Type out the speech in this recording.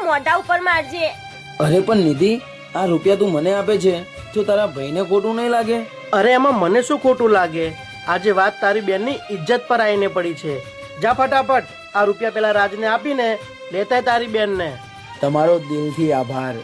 મોઢા ઉપર મારજે. અરે પણ નિધિ, આ રૂપિયા તું મને આપે છે તો તારા ભાઈને ખોટું નહીં લાગે? અરે એમાં મને શું ખોટું લાગે? આજે વાત તારી બેનની ઇજ્જત પર આવીને પડી છે. જા ફટાફટ આ રૂપિયા પેલા રાજને આપીને લેતા તારી બેનને. તમારો દિલથી આભાર.